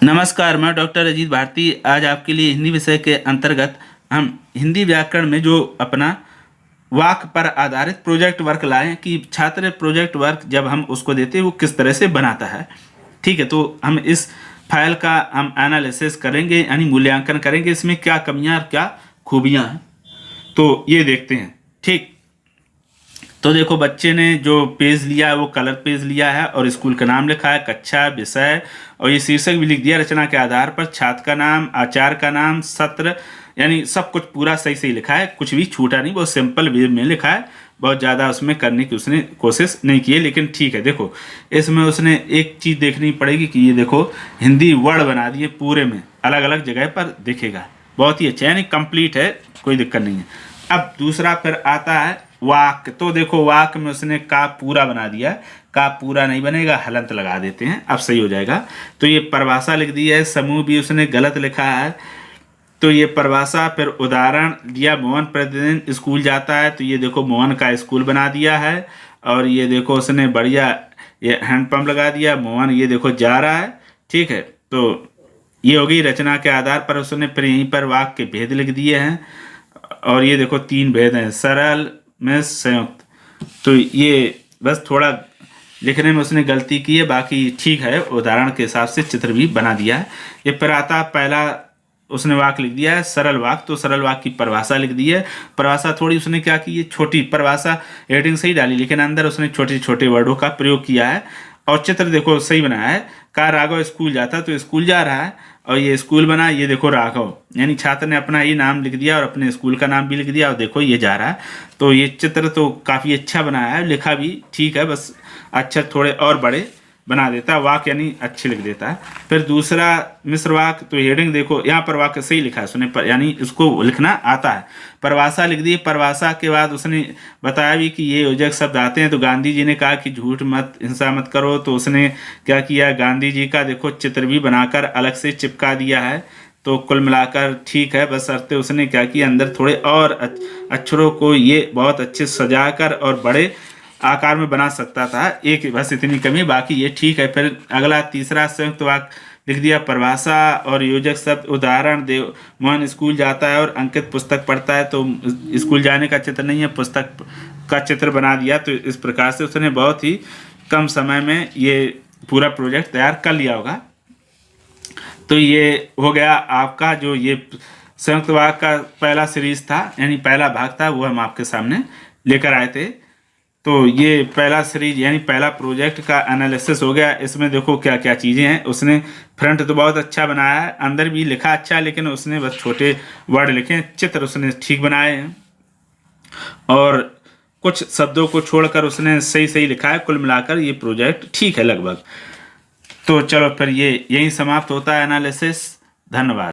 नमस्कार, मैं डॉक्टर अजीत भारती। आज आपके लिए हिंदी विषय के अंतर्गत हम हिंदी व्याकरण में जो अपना वाक्य पर आधारित प्रोजेक्ट वर्क लाएं कि छात्र प्रोजेक्ट वर्क जब हम उसको देते हैं वो किस तरह से बनाता है। ठीक है, तो हम इस फाइल का हम एनालिसिस करेंगे, यानी मूल्यांकन करेंगे, इसमें क्या कमियां और क्या खूबियां हैं, तो ये देखते हैं। ठीक, तो देखो बच्चे ने जो पेज लिया है वो कलर पेज लिया है और स्कूल का नाम लिखा है, कक्षा, विषय और ये शीर्षक भी लिख दिया रचना के आधार पर, छात्र का नाम, आचार्य का नाम, सत्र, यानी सब कुछ पूरा सही सही लिखा है, कुछ भी छूटा नहीं, बहुत सिंपल वे में लिखा है, बहुत ज़्यादा उसमें करने की उसने कोशिश नहीं की है, लेकिन ठीक है। देखो इसमें उसने एक चीज़ देखनी पड़ेगी कि ये देखो हिंदी वर्ड बना दिए पूरे में, अलग अलग जगह पर दिखेगा, बहुत ही अच्छा, यानी कंप्लीट है, कोई दिक्कत नहीं है। अब दूसरा फिर आता है वाक्य। तो देखो वाक्य में उसने का पूरा बना दिया, का पूरा नहीं बनेगा, हलंत लगा देते हैं, अब सही हो जाएगा। तो ये परिभाषा लिख दी है, समूह भी उसने गलत लिखा है, तो ये परिभाषा। फिर उदाहरण दिया, मोहन प्रतिदिन स्कूल जाता है, तो ये देखो मोहन का स्कूल बना दिया है। और ये देखो उसने बढ़िया ये हैंडपम्प लगा दिया, मोहन ये देखो जा रहा है। ठीक है, तो ये हो गई रचना के आधार पर उसने फिर यहीं पर वाक्य के भेद लिख दिए हैं, और ये देखो 3 भेद हैं, सरल में संयुक्त। तो ये बस थोड़ा लिखने में उसने गलती की है, बाकी ठीक है, उदाहरण के हिसाब से चित्र भी बना दिया है। ये फिर आता पहला उसने वाक्य लिख दिया है सरल वाक्य, तो सरल वाक्य की परिभाषा लिख दी है। परिभाषा थोड़ी उसने क्या की है, छोटी परिभाषा हेडिंग सही डाली, लेकिन अंदर उसने छोटे छोटे वर्डों का प्रयोग किया है। और चित्र देखो सही बनाया है, का राघव स्कूल जाता, तो स्कूल जा रहा है, और ये स्कूल बना, ये देखो राघव, यानी छात्र ने अपना ये नाम लिख दिया और अपने स्कूल का नाम भी लिख दिया, और देखो ये जा रहा है। तो ये चित्र तो काफ़ी अच्छा बनाया है, लिखा भी ठीक है, बस अक्षर थोड़े और बड़े बना देता है, वाक्य यानी अच्छे लिख देता है। फिर दूसरा मिश्र वाक्य, तो हेडिंग देखो यहाँ पर वाक्य सही लिखा है उसने, यानी इसको लिखना आता है। परिभाषा लिख दी, परिभाषा के बाद उसने बताया भी कि ये योजक शब्द आते हैं। तो गांधी जी ने कहा कि झूठ मत, हिंसा मत करो, तो उसने क्या किया, गांधी जी का देखो चित्र भी बनाकर अलग से चिपका दिया है। तो कुल मिलाकर ठीक है, बशर्ते उसने क्या किया, अंदर थोड़े और अक्षरों को ये बहुत अच्छे सजाकर और बड़े आकार में बना सकता था, एक बस इतनी कमी, बाकी ये ठीक है। फिर अगला तीसरा संयुक्त वाक्य लिख दिया, परिभाषा और योजक शब्द। उदाहरण दे, मोहन स्कूल जाता है और अंकित पुस्तक पढ़ता है, तो स्कूल जाने का चित्र नहीं है, पुस्तक का चित्र बना दिया। तो इस प्रकार से उसने बहुत ही कम समय में ये पूरा प्रोजेक्ट तैयार कर लिया होगा। तो ये हो गया आपका जो ये संयुक्त वाक्य का पहला सीरीज था, यानी पहला भाग था, वो हम आपके सामने लेकर आए थे। तो ये पहला सीरीज यानी पहला प्रोजेक्ट का एनालिसिस हो गया। इसमें देखो क्या क्या चीज़ें हैं। उसने फ्रंट तो बहुत अच्छा बनाया है, अंदर भी लिखा अच्छा, लेकिन उसने बस छोटे वर्ड लिखे, चित्र उसने ठीक बनाए हैं, और कुछ शब्दों को छोड़कर उसने सही सही लिखा है। कुल मिलाकर ये प्रोजेक्ट ठीक है लगभग। तो चलो फिर ये यहीं समाप्त होता है एनालिसिस। धन्यवाद।